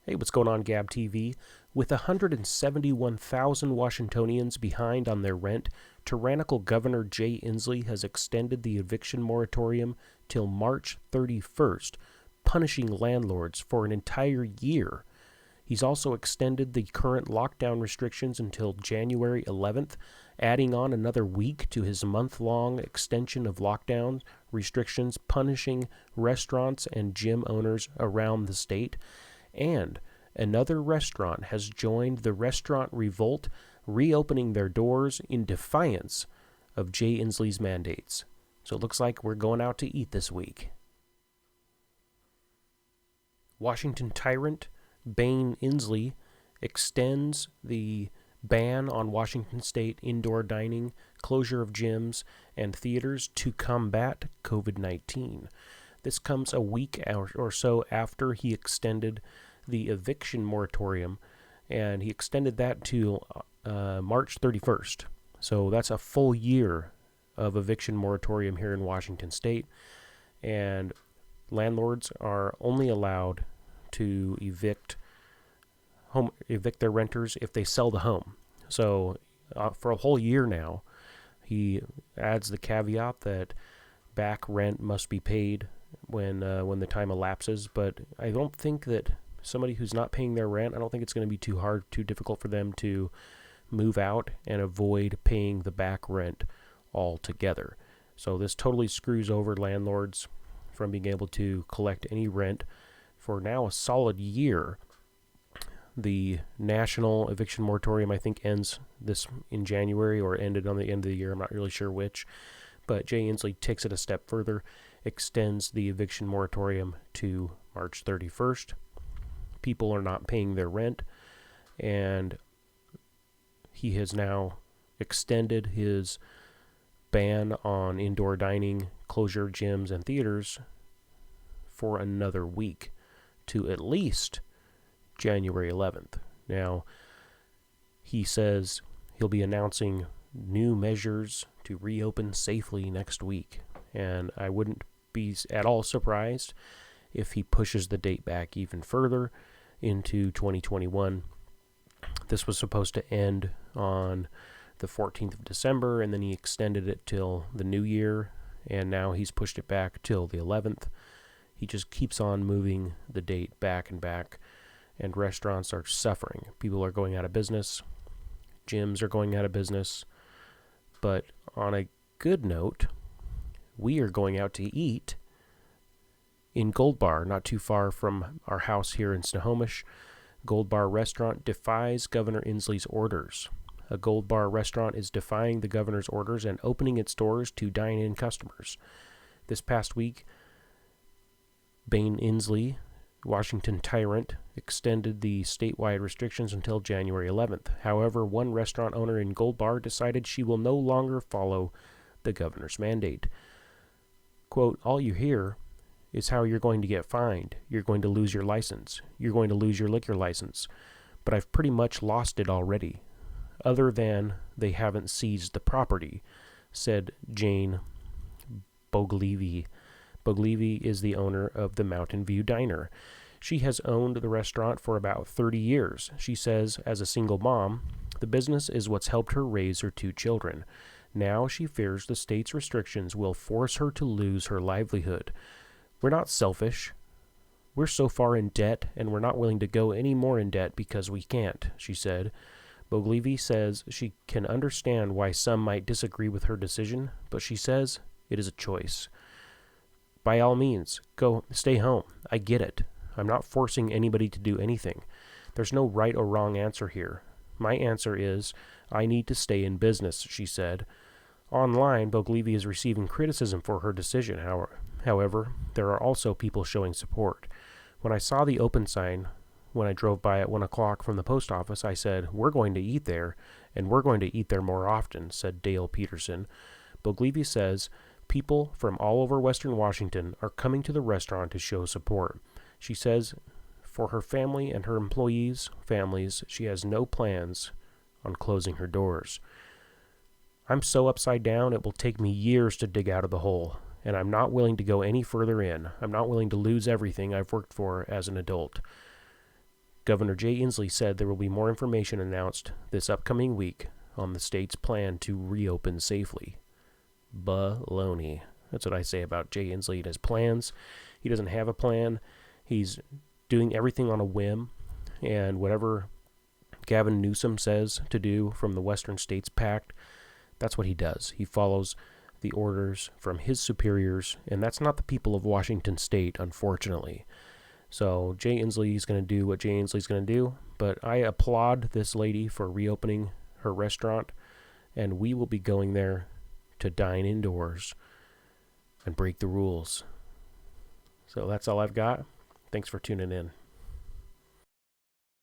Hey, what's going on, Gab TV? With 171,000 Washingtonians behind on their rent, Tyrannical Governor Jay Inslee has extended the eviction moratorium till March 31st, punishing landlords for an entire year. He's also extended the current lockdown restrictions until January 11th, adding on another week to his month-long extension of lockdown restrictions, punishing restaurants and gym owners around the state. And another restaurant has joined the restaurant revolt, reopening their doors in defiance of Jay Inslee's mandates. So it looks like we're going out to eat this week. Washington tyrant Jay Inslee extends the ban on Washington state indoor dining, closure of gyms and theaters to combat COVID-19. This comes a week or so after he extended the eviction moratorium, and he extended that to March 31st. So that's a full year of eviction moratorium here in Washington state, and landlords are only allowed to evict their renters if they sell the home. So for a whole year now, he adds the caveat that back rent must be paid when the time elapses, but I don't think that somebody who's not paying their rent, I don't think it's going to be too difficult for them to move out and avoid paying the back rent altogether. So this totally screws over landlords from being able to collect any rent for now a solid year. The national eviction moratorium, I think, ends this in January or ended on the end of the year. I'm not really sure which. But Jay Inslee takes it a step further, extends the eviction moratorium to March 31st. People are not paying their rent, and he has now extended his ban on indoor dining, closure of gyms and theaters for another week to at least January 11th. Now, he says he'll be announcing new measures to reopen safely next week, and I wouldn't be at all surprised if he pushes the date back even further into 2021. This was supposed to end on the 14th of December, and then he extended it till the new year, and now he's pushed it back till the 11th. He just keeps on moving the date back and back, and restaurants are suffering. People are going out of business. Gyms are going out of business. But on a good note, we are going out to eat in Gold Bar, not too far from our house here in Snohomish. Gold Bar restaurant defies Governor Inslee's orders. A Gold Bar restaurant is defying the governor's orders and opening its doors to dine-in customers. This past week, Jay Inslee, Washington tyrant, extended the statewide restrictions until January 11th. However, one restaurant owner in Gold Bar decided she will no longer follow the governor's mandate. Quote, "All you hear is how you're going to get fined. You're going to lose your license. You're going to lose your liquor license. But I've pretty much lost it already, other than they haven't seized the property," said Jane Boglivi. Boglivi is the owner of the Mountain View Diner. She has owned the restaurant for about 30 years. She says, as a single mom, the business is what's helped her raise her 2 children. Now she fears the state's restrictions will force her to lose her livelihood. "We're not selfish. We're so far in debt, and we're not willing to go any more in debt because we can't," she said. Boglivi says she can understand why some might disagree with her decision, but she says it is a choice. "By all means, go stay home. I get it. I'm not forcing anybody to do anything. There's no right or wrong answer here. My answer is I need to stay in business," she said. Online, Boglivi is receiving criticism for her decision. However, there are also people showing support. "When I saw the open sign when I drove by at 1 o'clock from the post office, I said, 'We're going to eat there, and we're going to eat there more often,'" said Dale Peterson. Boglivi says people from all over Western Washington are coming to the restaurant to show support. She says for her family and her employees' families, she has no plans on closing her doors. "I'm so upside down it will take me years to dig out of the hole, and I'm not willing to go any further in. I'm not willing to lose everything I've worked for as an adult." Governor Jay Inslee said there will be more information announced this upcoming week on the state's plan to reopen safely. Baloney. That's what I say about Jay Inslee and his plans. He doesn't have a plan. He's doing everything on a whim, and whatever Gavin Newsom says to do from the Western States Pact, that's what he does. He follows the orders from his superiors, and that's not the people of Washington State, unfortunately. So Jay Inslee is going to do what Jay Inslee is going to do, but I applaud this lady for reopening her restaurant, and we will be going there to dine indoors and break the rules. So that's all I've got. Thanks for tuning in.